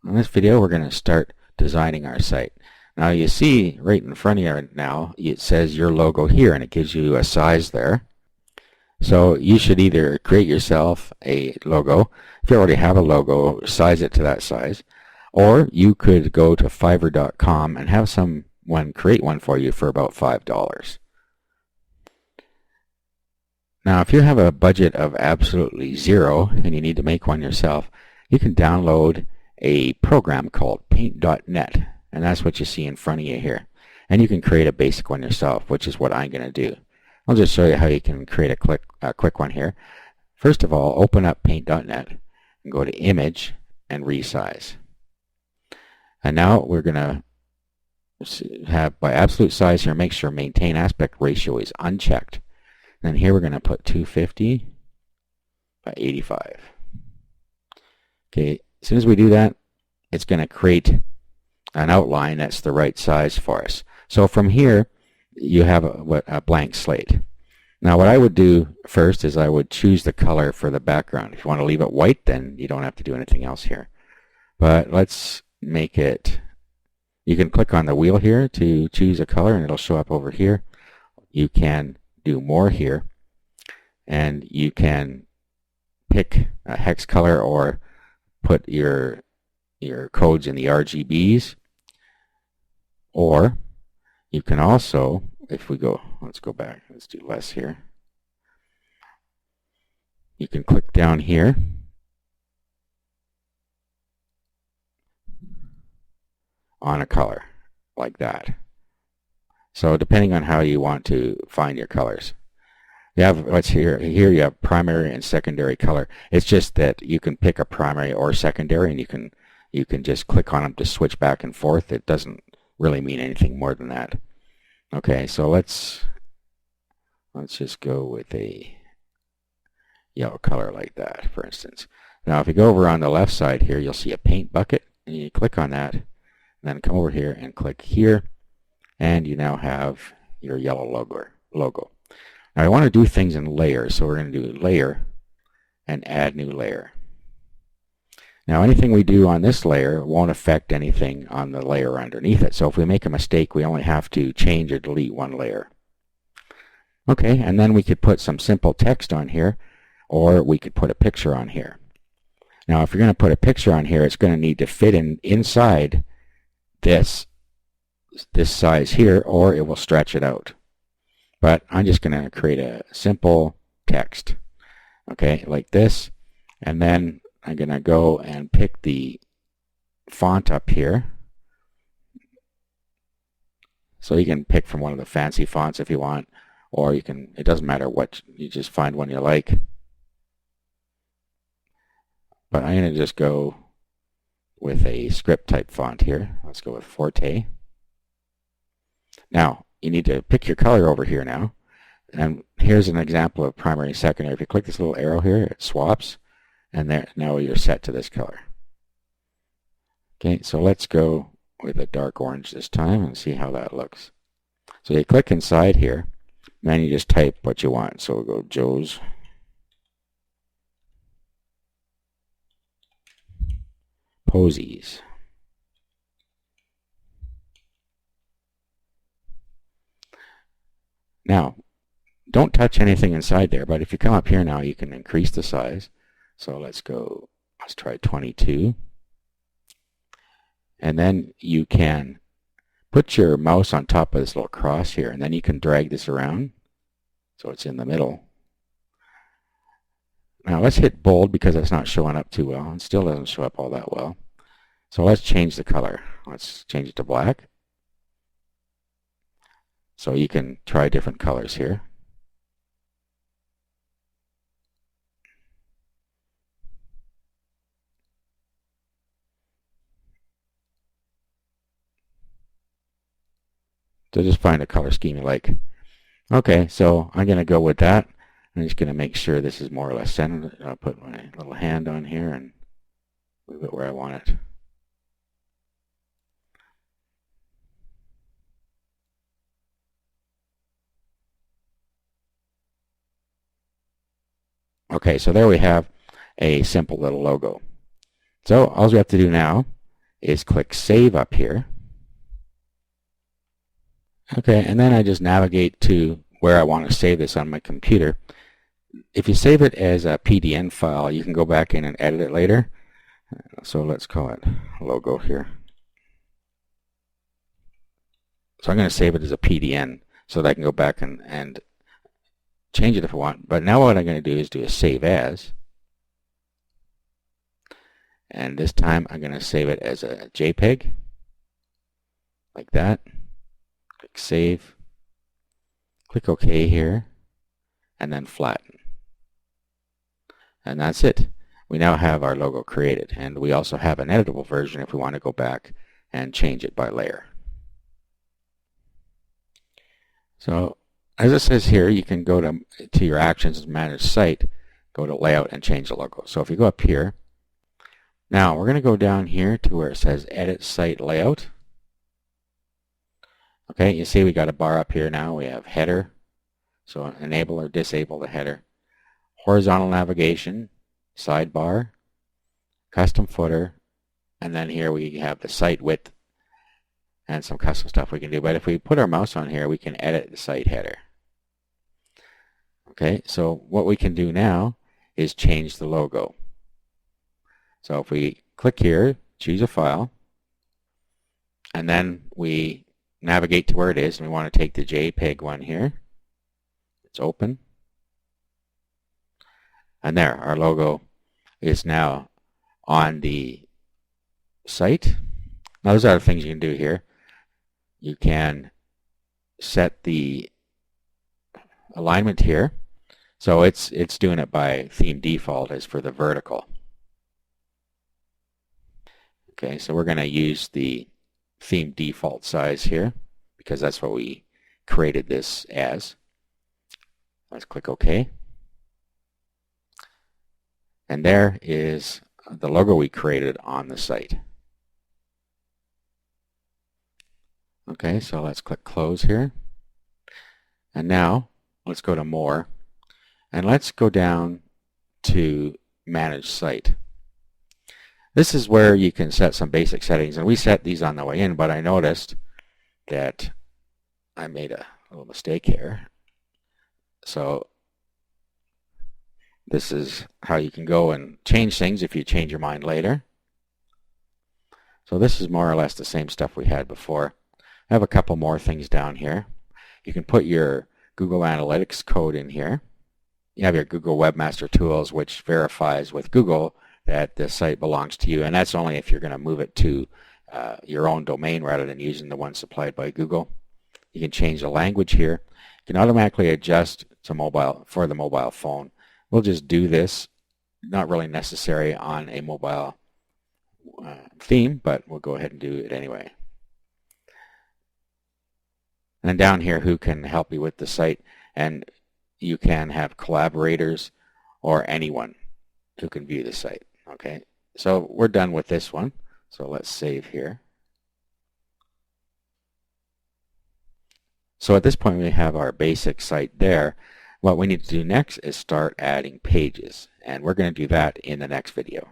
In this video, we're going to start designing our site. Now you see right in front of you now, it says your logo here, and it gives you a size there. So you should either create yourself a logo. If you already have a logo, size it to that size. Or you could go to Fiverr.com and have someone create one for you for about $5. Now if you have a budget of absolutely zero and you need to make one yourself, you can download a program called Paint.net, and that's what you see in front of you here. And you can create a basic one yourself, which is what I'm going to do. I'll just show you how you can create a quick one here. First of all, open up Paint.net and go to Image and Resize. And now we're going to have by absolute size here, make sure Maintain Aspect Ratio is unchecked. And here we're going to put 250 by 85. Okay, as soon as we do that, it's going to create an outline that's the right size for us. So from here, you have a blank slate. Now what I would do first is I would choose the color for the background. If you want to leave it white, then you don't have to do anything else here. But let's make it, you can click on the wheel here to choose a color and it'll show up over here. You can do more here, and you can pick a hex color or put your codes in the RGBs, or you can also, if we go, let's go back, let's do less here. You can click down here on a color like that. So depending on how you want to find your colors. You have what's here you have primary and secondary color. It's just that you can pick a primary or secondary, and you can just click on them to switch back and forth. It doesn't really mean anything more than that. Okay, so let's just go with a yellow color like that, for instance. Now if you go over on the left side here, you'll see a paint bucket, and you click on that, and then come over here and click here, and you now have your yellow logo. Now I want to do things in layers, so we're going to do layer and add new layer. Now anything we do on this layer won't affect anything on the layer underneath it. So if we make a mistake, we only have to change or delete one layer. Okay, and then we could put some simple text on here, or we could put a picture on here. Now if you're going to put a picture on here, it's going to need to fit inside this size here, or it will stretch it out. But I'm just going to create a simple text, okay, like this, and then I'm going to go and pick the font up here. So you can pick from one of the fancy fonts if you want, or you can, it doesn't matter what, you just find one you like. But I'm going to just go with a script type font here. Let's go with Forte. Now you need to pick your color over here now, and here's an example of primary and secondary. If you click this little arrow here, it swaps, and there, now you're set to this color. Okay, so let's go with a dark orange this time and see how that looks. So you click inside here, and then you just type what you want. So we'll go Joe's Posies. Now, don't touch anything inside there, but if you come up here now, you can increase the size. So let's try 22. And then you can put your mouse on top of this little cross here, and then you can drag this around so it's in the middle. Now let's hit bold because it's not showing up too well. It still doesn't show up all that well. So let's change the color. Let's change it to black. So you can try different colors here. So just find a color scheme you like. Okay, so I'm going to go with that. I'm just going to make sure this is more or less centered. I'll put my little hand on here and move it where I want it. Okay, so there we have a simple little logo. So all we have to do now is click Save up here. Okay, and then I just navigate to where I want to save this on my computer. If you save it as a PDN file, you can go back in and edit it later. So let's call it logo here. So I'm going to save it as a PDN so that I can go back and change it if I want. But now what I'm going to do is do a save as. And this time I'm going to save it as a JPEG, like that. Click Save, click OK here, and then flatten. And that's it. We now have our logo created, and we also have an editable version if we want to go back and change it by layer. So as it says here, you can go to your Actions and Manage Site, go to Layout, and change the logo. So if you go up here, now we're going to go down here to where it says Edit Site Layout. Okay, you see we got a bar up here now. We have header, so enable or disable the header. Horizontal navigation, sidebar, custom footer, and then here we have the site width and some custom stuff we can do. But if we put our mouse on here, we can edit the site header. Okay, so what we can do now is change the logo. So if we click here, choose a file, and then we navigate to where it is, and we want to take the JPEG one here. It's open. And there, our logo is now on the site. Now there's other things you can do here. You can set the alignment here. So it's doing it by theme default as for the vertical. Okay, so we're going to use the theme default size here because that's what we created this as. Let's click OK. And there is the logo we created on the site. Okay, so let's click Close here. And now let's go to More. And let's go down to Manage Site. This is where you can set some basic settings, and we set these on the way in, but I noticed that I made a little mistake here. So this is how you can go and change things if you change your mind later. So this is more or less the same stuff we had before. I have a couple more things down here. You can put your Google Analytics code in here. You have your Google Webmaster Tools, which verifies with Google that the site belongs to you, and that's only if you're going to move it to your own domain rather than using the one supplied by Google. You can change the language here. You can automatically adjust to mobile for the mobile phone. We'll just do this, not really necessary on a mobile theme, but we'll go ahead and do it anyway. And then down here, who can help you with the site, and you can have collaborators or anyone who can view the site. Okay, so we're done with this one. So let's save here. So at this point we have our basic site there. What we need to do next is start adding pages, and we're going to do that in the next video.